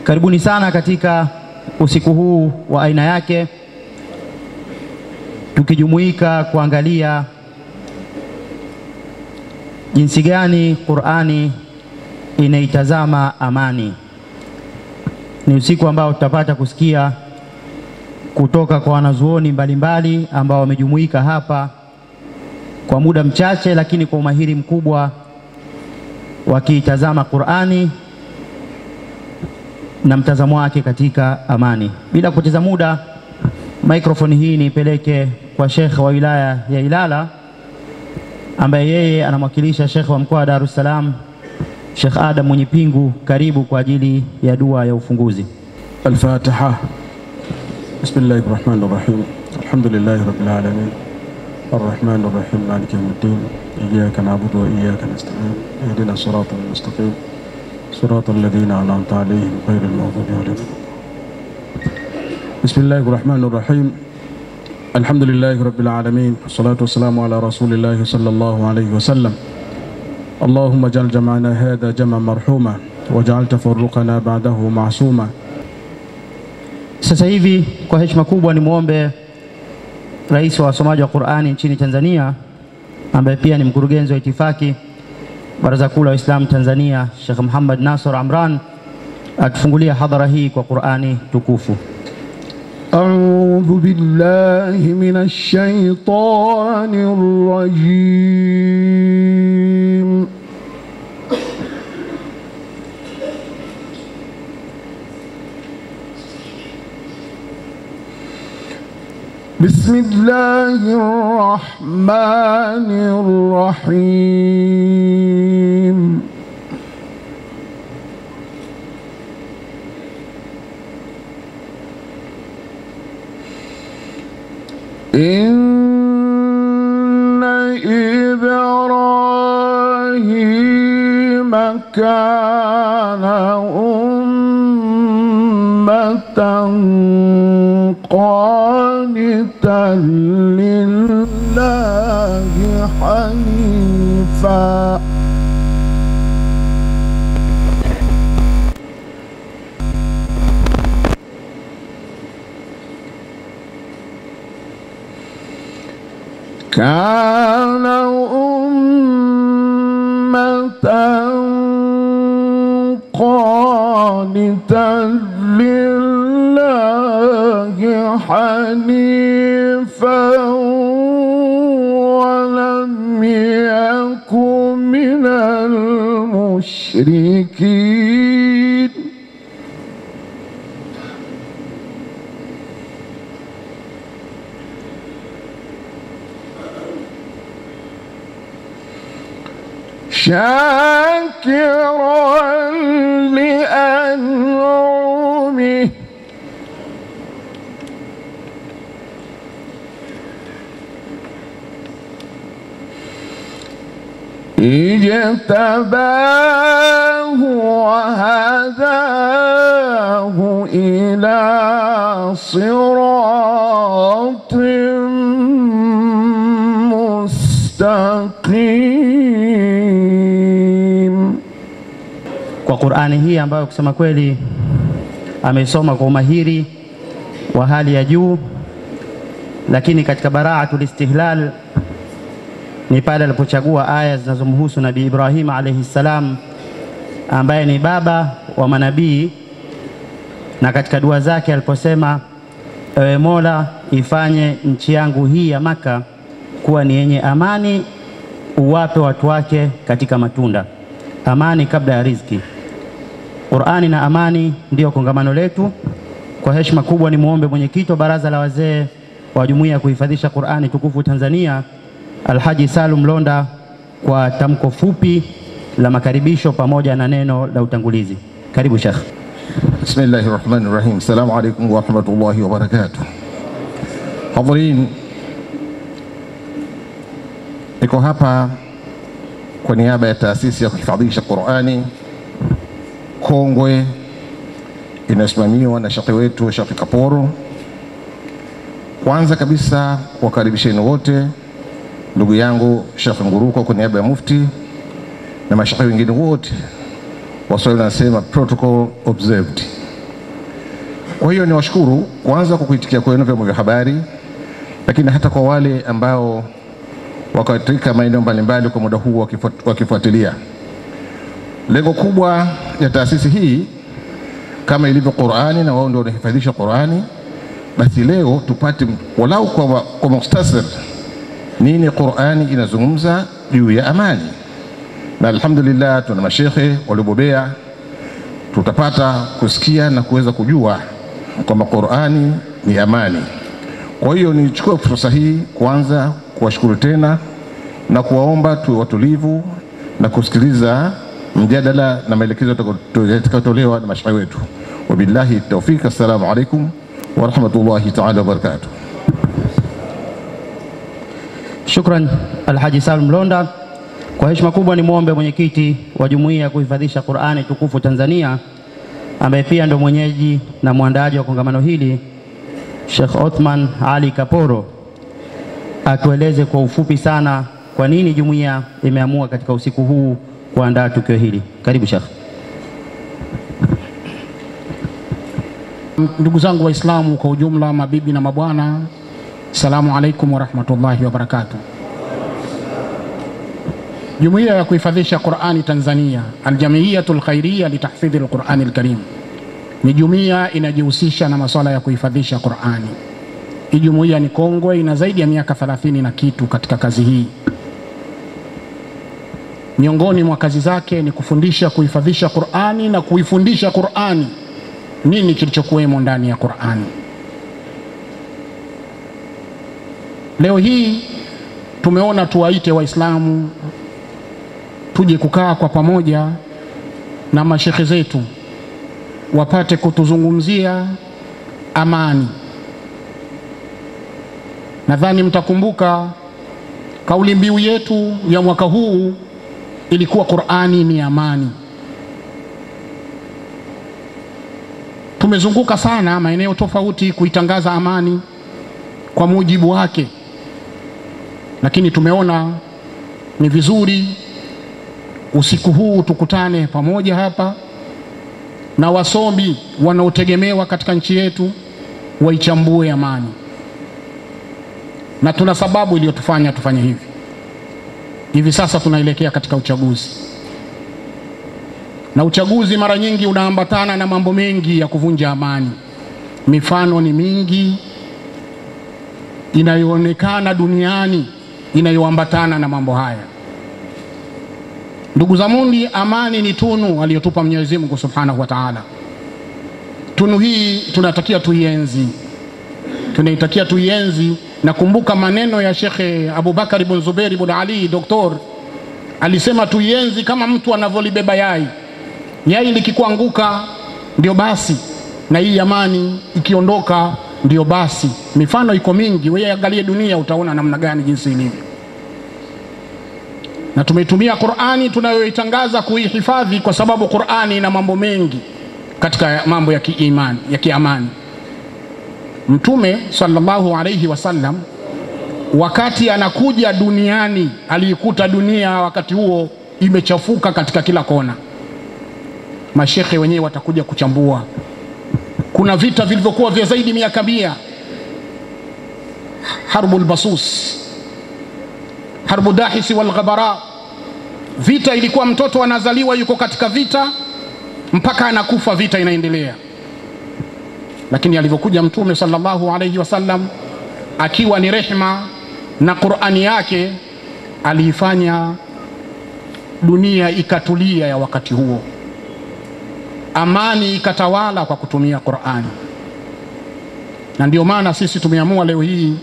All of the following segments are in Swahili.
Karibuni sana katika usiku huu wa aina yake, tukijumuika kuangalia jinsi gani Qur'ani inaitazama amani. Ni usiku ambao tutapata kusikia kutoka kwa wanazuoni mbalimbali ambao wamejumuika hapa kwa muda mchache, lakini kwa umahiri mkubwa wakiitazama Qur'ani na mtazamo wake katika amani. Bila kupoteza muda, microphone hii nipeleke kwa Sheikh wa wilaya ya Ilala ambaye yeye anamwakilisha Sheikh wa mkoa wa Dar es Salaam, Sheikh Adam Mwenyepingu. Karibu kwa ajili ya dua ya ufunguzi. Al-Fatiha. Bismillahirrahmanirrahim. Alhamdulillahi rabbil alamin. Arrahmanir rahim. Maliki yawmiddin. Iyyaka na'budu wa iyyaka nasta'in. Ihdinas siratal mustaqim. Siratal ladzina an'amta 'alaihim ghairil maghdubi 'alaihim. Bismillahirrahmanir rahim. Alhamdulillahi rabbil alamin. Wassalatu wassalamu ala rasulillahi sallallahu alayhi wasallam. Allahumma ij'al jam'ana hadha jam'an marhuma waj'al tafarruqana ba'dahu ma'suma. Sasa hivi kwa heshima kubwa ni muombe Rais wa wasomaji wa Qur'ani nchini Tanzania ambaye pia ni mkurugenzi wa itifaki Baraza Kuu la Waislamu Tanzania, Sheikh Muhammad Nasr Amran, atufungulia hadhara hii kwa Qur'ani tukufu. A'udhu billahi minash shaitanir rajim. Bismillahir rahmanir rahim. Inna Ibrahima kana ummatan qanitan lillahi hanifa. Kana ummatan qanitan lillahi hanifan wa lam yakun minal musyrikin. شاكرا لأنعمه اجتباه وهداه إلى صراط مستقيم. Kwa Qur'ani hii ambayo kusema kweli amesoma kwa umahiri wa hali ya juu, lakini katika bara'atul istihlal ni pale alipochagua aya zinazomhusu Nabii Ibrahim alayhi salam ambaye ni baba wa manabii, na katika dua zake aliposema, ewe Mola, ifanye nchi yangu hii ya Maka kuwa ni yenye amani, uwape watu wake katika matunda. Amani kabla ya riziki. Qur'ani na amani ndio kongamano letu. Kwa heshima kubwa ni muombe mwenyekiti wa baraza la wazee wa jumuiya ya kuhifadhisha Qur'ani tukufu Tanzania, Alhaji Salum Londa, kwa tamko fupi la makaribisho pamoja na neno la utangulizi. Karibu Sheikh. Bismillahirrahmanirrahim. Assalamu alaykum wa rahmatullahi wa barakatuh. Hadhirin, niko hapa kwa niaba ya taasisi ya kuhifadhisha Qur'ani kongwe inasimamiwa na shekhi wetu Sheikh Kaporo. Kwanza kabisa kuwakaribisheni wote ndugu yangu Sheikh Nguruko kwa niaba ya mufti na mashekhi wengine wote. Waswahili wanasema protocol observed. Kwa hiyo niwashukuru kwanza kwa kuitikia kwenu vyombo vya habari, lakini hata kwa wale ambao wako katika maeneo mbalimbali kwa muda huu wakifuatilia. Lengo kubwa ya taasisi hii kama ilivyo Qur'ani, na wao ndio wanahifadhisha Qur'ani, basi leo tupate walau kwa mukhtasar nini Qur'ani inazungumza juu ya amani. Na alhamdulillah tuna mashekhe waliobobea, tutapata kusikia na kuweza kujua kwamba Qur'ani ni amani. Kwa hiyo nichukue fursa hii kwanza kuwashukuru tena na kuwaomba tuwe watulivu na kusikiliza mjadala na maelekezo yatakayotolewa na mashaikh wetu. Wabillahi tawfik. Assalamu alaikum wa rahmatullahi ta'ala wa barakatuh. Shukran Alhaji Salum Londa. Kwa heshima kubwa ni muombe mwenyekiti wa Jumuiya ya Kuhifadhisha Qur'ani Tukufu Tanzania, ambaye pia ndo mwenyeji na muandaaji wa kongamano hili, Sheikh Othman Ali Kaporo, atueleze kwa ufupi sana kwa nini jumuiya imeamua katika usiku huu kuandaa tukio hili. Karibu Sheikh. Ndugu zangu Waislamu kwa ujumla, mabibi na mabwana, assalamu alaikum wa rahmatullahi wa barakatuh. Jumuiya ya Kuhifadhisha Qur'ani Tanzania, Al-Jamiyatul Khairiyya li Tahfidhi al-Qur'ani al-Karim, ni jumuiya inajihusisha na masuala ya kuhifadhisha Qur'ani. Hii jumuiya ni kongwe, ina zaidi ya miaka 30 na kitu katika kazi hii. Miongoni mwa kazi zake ni kufundisha kuhifadhisha Qur'ani na kuifundisha Qur'ani nini kilichokuwemo ndani ya Qur'ani. Leo hii tumeona tuwaite Waislamu tuje kukaa kwa pamoja na mashekhe zetu wapate kutuzungumzia amani. Nadhani mtakumbuka kauli mbiu yetu ya mwaka huu ilikuwa Qur'ani ni amani. Tumezunguka sana maeneo tofauti kuitangaza amani kwa mujibu wake, lakini tumeona ni vizuri usiku huu tukutane pamoja hapa na wasomi wanaotegemewa katika nchi yetu waichambue amani. Na tuna sababu iliyotufanya tufanye hivi. Hivi sasa tunaelekea katika uchaguzi, na uchaguzi mara nyingi unaambatana na mambo mengi ya kuvunja amani. Mifano ni mingi inayoonekana duniani inayoambatana na mambo haya. Ndugu zangu, amani ni tunu aliyotupa Mwenyezi Mungu Subhanahu wa Ta'ala. Tunu hii tunatakia tuienzi. Tunaitakia tuienzi. Nakumbuka maneno ya Sheikh Abubakar ibn Zubair ibn Ali doktor, alisema tuienzi kama mtu anavyolibeba yai. Yai likikuanguka ndio basi, na hii amani ikiondoka ndio basi. Mifano iko mingi, wewe angalie dunia utaona namna gani jinsi ilivyo. Na tumeitumia Qur'ani tunayoitangaza kuihifadhi, kwa sababu Qur'ani ina mambo mengi katika mambo ya kiimani, ya kiamani. Mtume sallallahu alayhi wasallam wakati anakuja duniani aliikuta dunia wakati huo imechafuka katika kila kona. Mashekhe wenyewe watakuja kuchambua. Kuna vita vilivyokuwa vya zaidi miaka 100. Harbul Basus, Harbu Dahisi wal Ghabara. Vita ilikuwa mtoto anazaliwa yuko katika vita mpaka anakufa, vita inaendelea. Lakini alivyokuja Mtume sallallahu alayhi wasallam akiwa ni rehema na Qur'ani yake, aliifanya dunia ikatulia ya wakati huo. Amani ikatawala kwa kutumia Qur'ani. Na ndio maana sisi tumeamua leo hii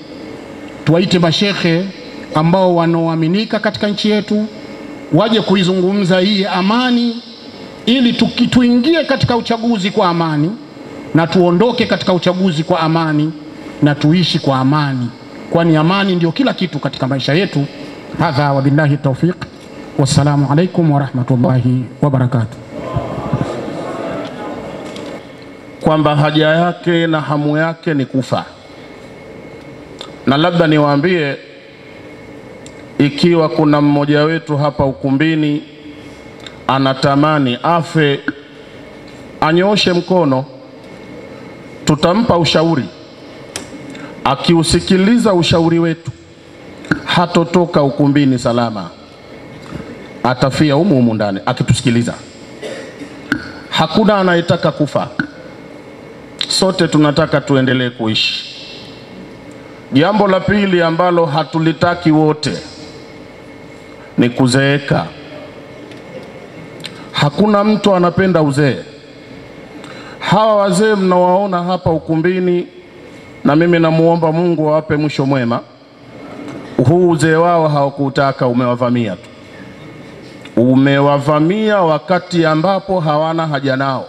tuwaite mashekhe ambao wanaoaminika katika nchi yetu waje kuizungumza hii amani, ili tuingie katika uchaguzi kwa amani na tuondoke katika uchaguzi kwa amani na tuishi kwa amani, kwani amani ndio kila kitu katika maisha yetu. Hadha wa billahi tawfiq. Wassalamu alaikum wa rahmatullahi wa barakatuh. Kwamba haja yake na hamu yake ni kufa. Na labda niwaambie, ikiwa kuna mmoja wetu hapa ukumbini anatamani afe, anyooshe mkono. tutampa ushauri. Akiusikiliza ushauri wetu, hatotoka ukumbini salama, atafia humu ndani akitusikiliza. Hakuna anayetaka kufa, sote tunataka tuendelee kuishi. Jambo la pili ambalo hatulitaki wote ni kuzeeka. Hakuna mtu anapenda uzee. Hawa wazee mnawaona hapa ukumbini, na mimi namuomba Mungu awape mwisho mwema. Huu uzee wao hawakutaka, umewavamia tu. Umewavamia wakati ambapo hawana haja nao.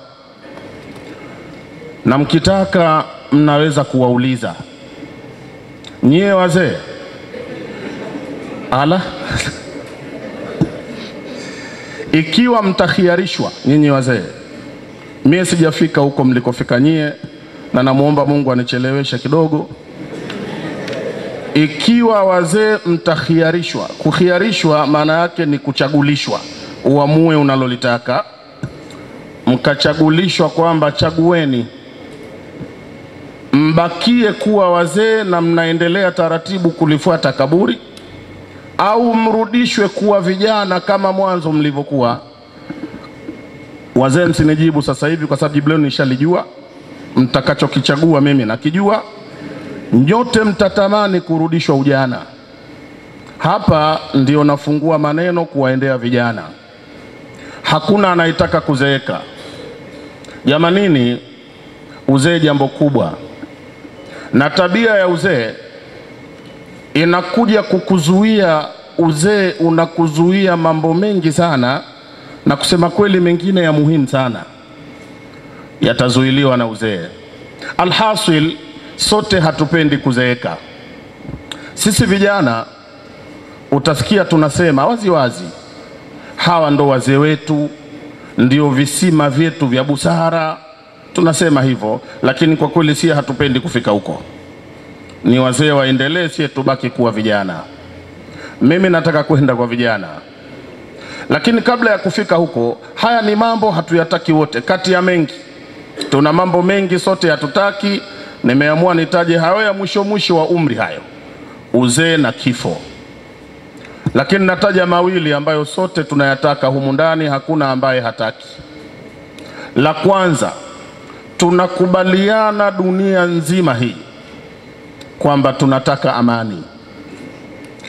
Na mkitaka mnaweza kuwauliza, nyie wazee, ikiwa mtakhiarishwa nyinyi wazee, mimi sijafika huko mlikofika nyie, na namuomba Mungu anicheleweshe kidogo. Ikiwa wazee mtakhiarishwa, kukhiarishwa maana yake ni kuchagulishwa, uamue unalolitaka, mkachagulishwa kwamba chagueni mbakie kuwa wazee na mnaendelea taratibu kulifuata kaburi, au mrudishwe kuwa vijana kama mwanzo mlivyokuwa. Wazee msinijibu sasa hivi kwa sababu jibu leo nishalijua. Mtakachokichagua mimi nakijua. Nyote mtatamani kurudishwa ujana. Hapa ndio nafungua maneno kuwaendea vijana. Hakuna anayetaka kuzeeka. Jamanini, uzee jambo kubwa. Na tabia ya uzee inakuja kukuzuia. Uzee unakuzuia mambo mengi sana, na kusema kweli mengine ya muhimu sana yatazuiliwa na uzee. Alhasil, sote hatupendi kuzeeka. Sisi vijana utasikia tunasema wazi wazi, hawa ndo wazee wetu, ndio visima vyetu vya busara. Tunasema hivyo, lakini kwa kweli si hatupendi kufika huko. Ni wazee waendelee, si tubaki kuwa vijana. Mimi nataka kwenda kwa vijana. Lakini kabla ya kufika huko, haya ni mambo hatuyataki wote. Kati ya mengi, tuna mambo mengi sote hatutaki. Nimeamua nitaje hayo ya mwisho wa umri, hayo uzee na kifo. Lakini nataja mawili ambayo sote tunayataka humu ndani, hakuna ambaye hataki. La kwanza, tunakubaliana dunia nzima hii kwamba tunataka amani.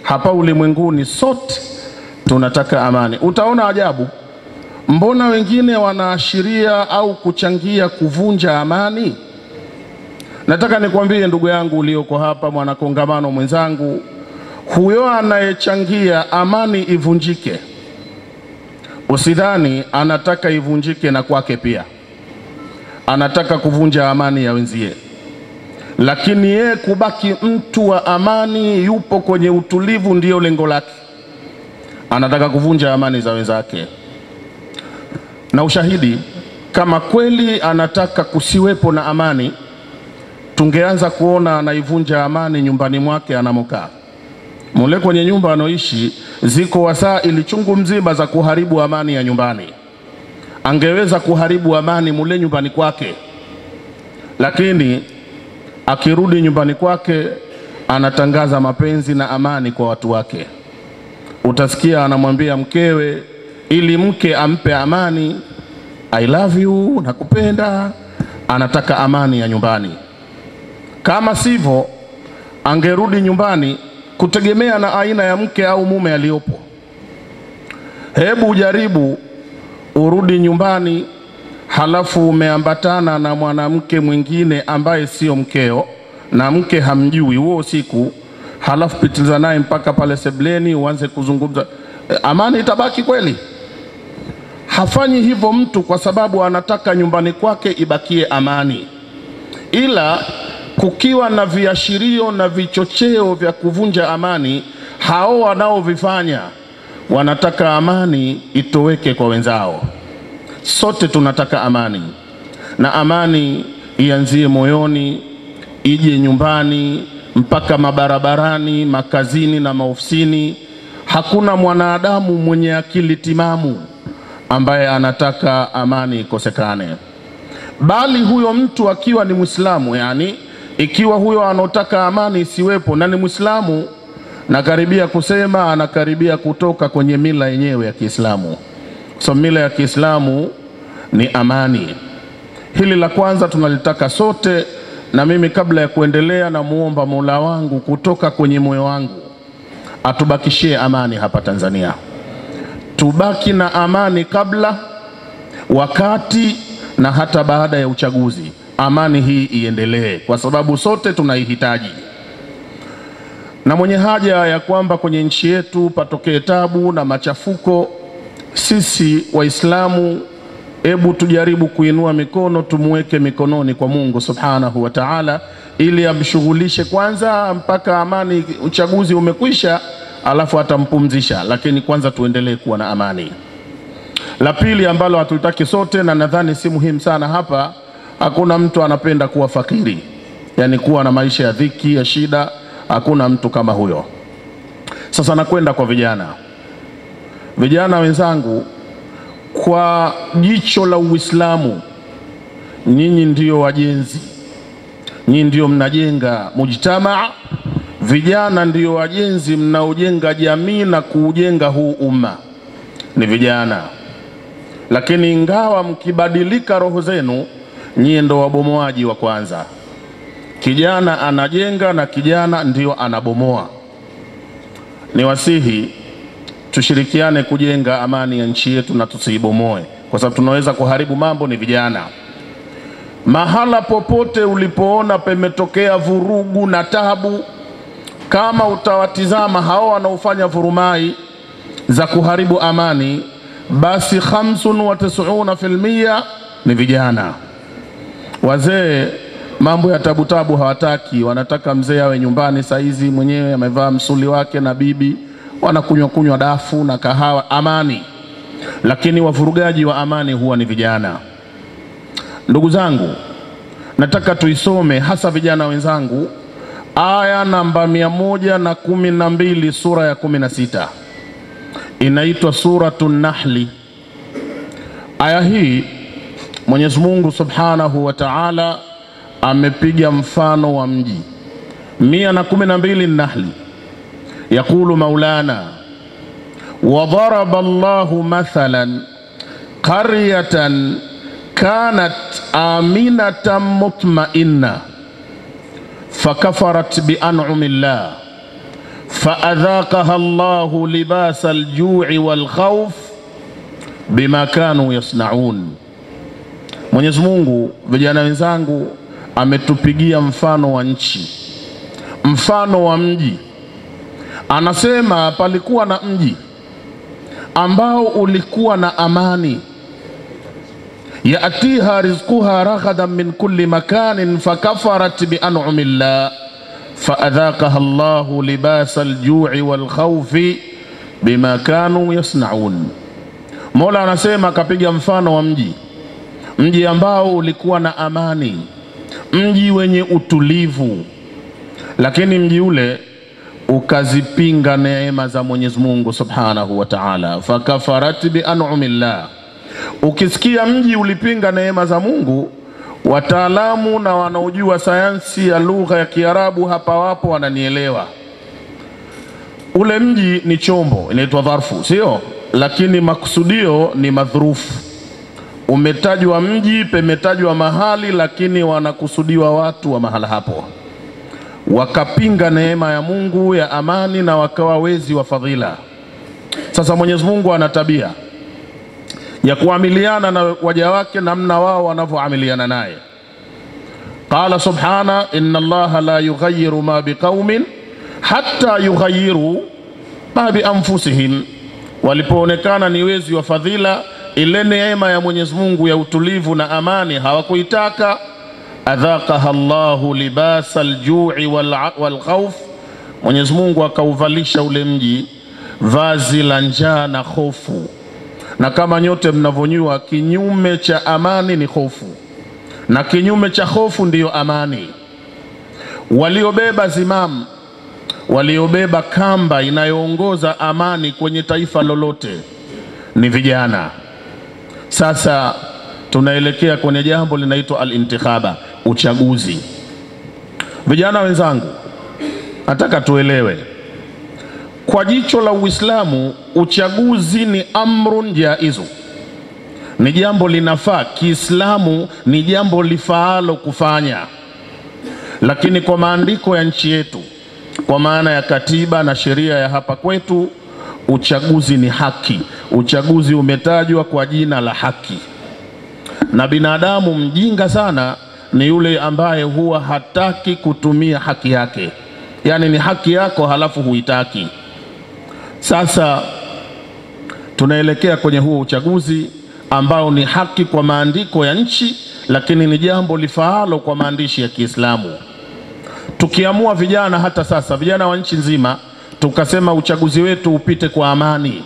Hapa ulimwenguni sote tunataka amani. Utaona ajabu, mbona wengine wanaashiria au kuchangia kuvunja amani? Nataka nikwambie ndugu yangu ulioko hapa, mwana kongamano mwenzangu, huyo anayechangia amani ivunjike, usidhani anataka ivunjike na kwake pia. Anataka kuvunja amani ya wenzie. Lakini yeye kubaki mtu wa amani, yupo kwenye utulivu, ndio lengo lake. Anataka kuvunja amani za wenzake. Na ushahidi, kama kweli anataka kusiwepo na amani, tungeanza kuona anaivunja amani nyumbani mwake anamokaa. Mule kwenye nyumba anoishi, ziko wasaili chungu mzima za kuharibu amani ya nyumbani. Angeweza kuharibu amani mule nyumbani kwake. Lakini akirudi nyumbani kwake, anatangaza mapenzi na amani kwa watu wake. Utasikia anamwambia mkewe, ili mke ampe amani, I love you, nakupenda. Anataka amani ya nyumbani. Kama sivyo, angerudi nyumbani kutegemea na aina ya mke au mume aliyopo. Hebu ujaribu urudi nyumbani, halafu umeambatana na mwanamke mwingine ambaye sio mkeo, na mke hamjui huo siku, halafu pitiliza naye mpaka pale sebleni uanze kuzungumza. Amani itabaki kweli? Hafanyi hivyo mtu kwa sababu anataka nyumbani kwake ibakie amani. Ila kukiwa na viashirio na vichocheo vya kuvunja amani, hao wanaovifanya wanataka amani itoweke kwa wenzao. Sote tunataka amani. Na amani ianzie moyoni, ije nyumbani, mpaka mabarabarani, makazini na maofisini. Hakuna mwanadamu mwenye akili timamu ambaye anataka amani ikosekane. bali huyo mtu akiwa ni Muislamu, yani ikiwa huyo anotaka amani isiwepo na ni Muislamu, nakaribia kusema anakaribia kutoka kwenye mila yenyewe ya Kiislamu. So mila ya Kiislamu ni amani. Hili la kwanza tunalitaka sote, na mimi kabla ya kuendelea na muomba Mola wangu kutoka kwenye moyo wangu atubakishie amani hapa Tanzania. Tubaki na amani kabla, wakati na hata baada ya uchaguzi. Amani hii iendelee kwa sababu sote tunaihitaji. Na mwenye haja ya kwamba kwenye nchi yetu patokee tabu na machafuko, sisi Waislamu hebu tujaribu kuinua mikono, tumuweke mikononi kwa Mungu Subhanahu wa Ta'ala, ili amshughulishe kwanza mpaka amani, uchaguzi umekwisha, alafu atampumzisha. Lakini kwanza tuendelee kuwa na amani. La pili ambalo hatutaki sote, na nadhani si muhimu sana hapa, hakuna mtu anapenda kuwa fakiri, yani kuwa na maisha ya dhiki, ya shida. Hakuna mtu kama huyo. Sasa nakwenda kwa vijana. Vijana wenzangu, kwa jicho la Uislamu, nyinyi ndio wajenzi, nyinyi ndio mnajenga mujtamaa. Vijana ndio wajenzi mnaojenga jamii na kuujenga huu umma, ni vijana. Lakini ingawa mkibadilika roho zenu, nyinyi ndio wabomoaji wa kwanza. Kijana anajenga na kijana ndio anabomoa. Ni wasihi tushirikiane kujenga amani ya nchi yetu na tusiibomoe, kwa sababu tunaweza kuharibu mambo ni vijana. Mahala popote ulipoona pemetokea vurugu na tabu, kama utawatizama hao wanaofanya vurumai za kuharibu amani, basi 95% ni vijana. Wazee mambo ya tabu hawataki, wanataka mzee awe nyumbani saizi mwenyewe amevaa msuli wake na bibi, wanakunywa dafu na kahawa, amani. Lakini wavurugaji wa amani huwa ni vijana. Ndugu zangu, nataka tuisome hasa vijana wenzangu aya namba 112 sura ya 16. Inaitwa Suratun Nahli. Aya hii Mwenyezi Mungu Subhanahu wa Ta'ala amepiga mfano wa mji. 112 Nahli. Yakulu Maulana, وضرب الله مثلا قرية كانت آمنة مطمئنة فكفرت بأنعم الله فأذاقها الله لباس الجوع والخوف بما كانوا يصنعون. Mwenyezi Mungu, vijana wenzangu, ametupigia mfano wa nchi, mfano wa mji. Anasema palikuwa na mji ambao ulikuwa na amani. Yatiha rizquha raghadan min kulli makanin fakafarat bi an'amillah faadhaqaha Allahu libasal ju'i wal khawfi bima kanu yasnaun. Mola anasema akapiga mfano wa mji ambao ulikuwa na amani, mji wenye utulivu, lakini mji ule ukazipinga neema za Mwenyezi Mungu Subhanahu wa Ta'ala, fakafarat bi an'amillah. Ukisikia mji ulipinga neema za Mungu, wataalamu na wanaojua sayansi ya lugha ya Kiarabu hapa wapo wananielewa. Ule mji ni chombo, inaitwa dharfu, sio? Lakini makusudio ni madhrufu. Umetajwa mji, pemetajwa mahali, lakini wanakusudiwa watu wa mahala hapo. Wakapinga neema ya Mungu ya amani na wakawa wezi wa fadhila. Sasa Mwenyezi Mungu ana tabia ya kuamiliana na waja wake namna wao wanavyoamiliana naye. Qala subhana, inna Allaha la yughayyiru ma biqaumin hatta yughayyiru ma bi anfusihim. Walipoonekana ni wezi wa fadhila, ile neema ya Mwenyezi Mungu ya utulivu na amani hawakuitaka, adhaqaha Allahu libasal ju'i wal khawf. Mwenyezi Mungu akauvalisha ule mji vazi la njaa na hofu. Na kama nyote mnavyojua, kinyume cha amani ni hofu, na kinyume cha hofu ndiyo amani. Waliobeba zimamu, waliobeba kamba inayoongoza amani kwenye taifa lolote ni vijana. Sasa tunaelekea kwenye jambo linaitwa al-intikhaba, uchaguzi. Vijana wenzangu, nataka tuelewe, kwa jicho la Uislamu uchaguzi ni amrun jaizu, ni jambo linafaa Kiislamu, ni jambo lifaalo kufanya. Lakini kwa maandiko ya nchi yetu, kwa maana ya katiba na sheria ya hapa kwetu, uchaguzi ni haki. Uchaguzi umetajwa kwa jina la haki, na binadamu mjinga sana ni yule ambaye huwa hataki kutumia haki yake. Yani ni haki yako halafu huitaki. Sasa tunaelekea kwenye huo uchaguzi ambao ni haki kwa maandiko ya nchi, lakini ni jambo lifaalo kwa maandishi ya Kiislamu. Tukiamua vijana, hata sasa vijana wa nchi nzima, tukasema uchaguzi wetu upite kwa amani,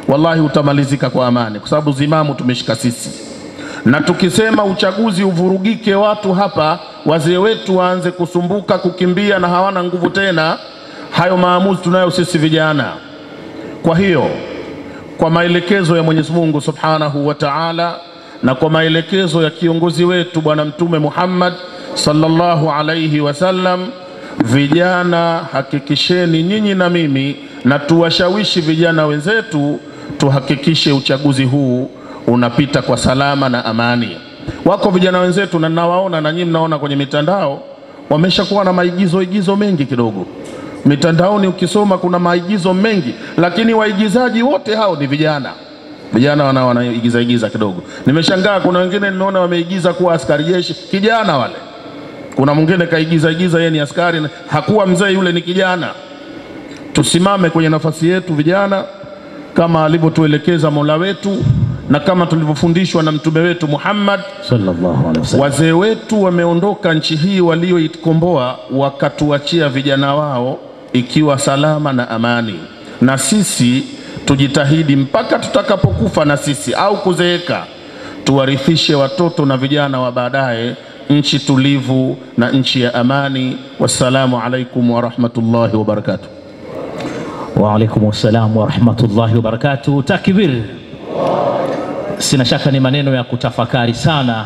wallahi utamalizika kwa amani, kwa sababu zimamu tumeshika sisi. Na tukisema uchaguzi uvurugike, watu hapa wazee wetu waanze kusumbuka, kukimbia na hawana nguvu tena, hayo maamuzi tunayo sisi vijana. Kwa hiyo kwa maelekezo ya Mwenyezi Mungu Subhanahu wa Ta'ala na kwa maelekezo ya kiongozi wetu Bwana Mtume Muhammad sallallahu alayhi wasallam, vijana hakikisheni nyinyi na mimi, na tuwashawishi vijana wenzetu, tuhakikishe uchaguzi huu unapita kwa salama na amani. Wako vijana wenzetu na ninawaona, na nyinyi mnaona kwenye mitandao, wameshakuwa na maigizo mengi kidogo. Mitandaoni ukisoma kuna maigizo mengi, lakini waigizaji wote hao ni vijana. Vijana wanaigiza kidogo. Nimeshangaa, kuna wengine nimeona wameigiza kuwa askari jeshi, kijana wale. Kuna mwingine kaigiza yeye ni askari, hakuwa mzee, yule ni kijana. Tusimame kwenye nafasi yetu vijana, kama alivyotuelekeza Mola wetu na kama tulivyofundishwa na mtume wetu Muhammad sallallahu alaihi wasallam. Wazee wetu wameondoka nchi hii walioikomboa, wakatuachia vijana wao ikiwa salama na amani, na sisi tujitahidi mpaka tutakapokufa na sisi au kuzeeka, tuwarithishe watoto na vijana wa baadaye nchi tulivu na nchi ya amani. Wassalamu alaikum wa rahmatullahi wa barakatuh. Wa alaikum assalam wa rahmatullahi wa barakatuh. Takbir. Sina shaka ni maneno ya kutafakari sana,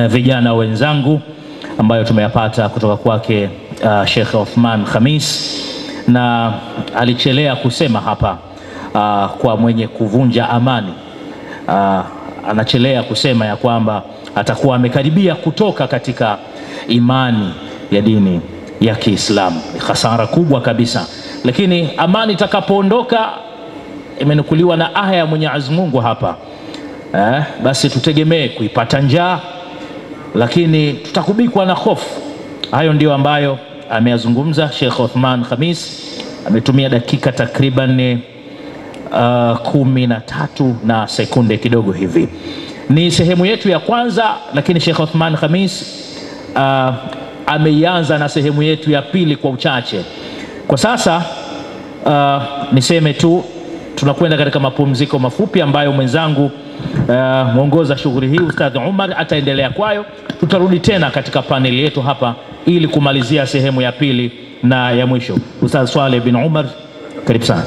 vijana wenzangu, ambayo tumeyapata kutoka kwake Sheikh Othman Khamis, na alichelea kusema hapa kwa mwenye kuvunja amani. Anachelea kusema ya kwamba atakuwa amekaribia kutoka katika imani ya dini ya Kiislamu. Ni hasara kubwa kabisa, lakini amani itakapoondoka, imenukuliwa na aya ya Mwenyezi Mungu hapa, basi tutegemee kuipata njaa, lakini tutakubikwa na hofu. Hayo ndio ambayo ameyazungumza Sheikh Othman Khamis. Ametumia dakika takriban 13 na sekunde kidogo hivi. Ni sehemu yetu ya kwanza, lakini Sheikh Othman Khamis ameianza na sehemu yetu ya pili kwa uchache. Kwa sasa niseme tu tunakwenda katika mapumziko mafupi ambayo mwenzangu mwongoza shughuli hii Ustadh Umar ataendelea kwayo. Tutarudi tena katika paneli yetu hapa ili kumalizia sehemu ya pili na ya mwisho. Ustadh Swaleh bin Umar, karibu sana.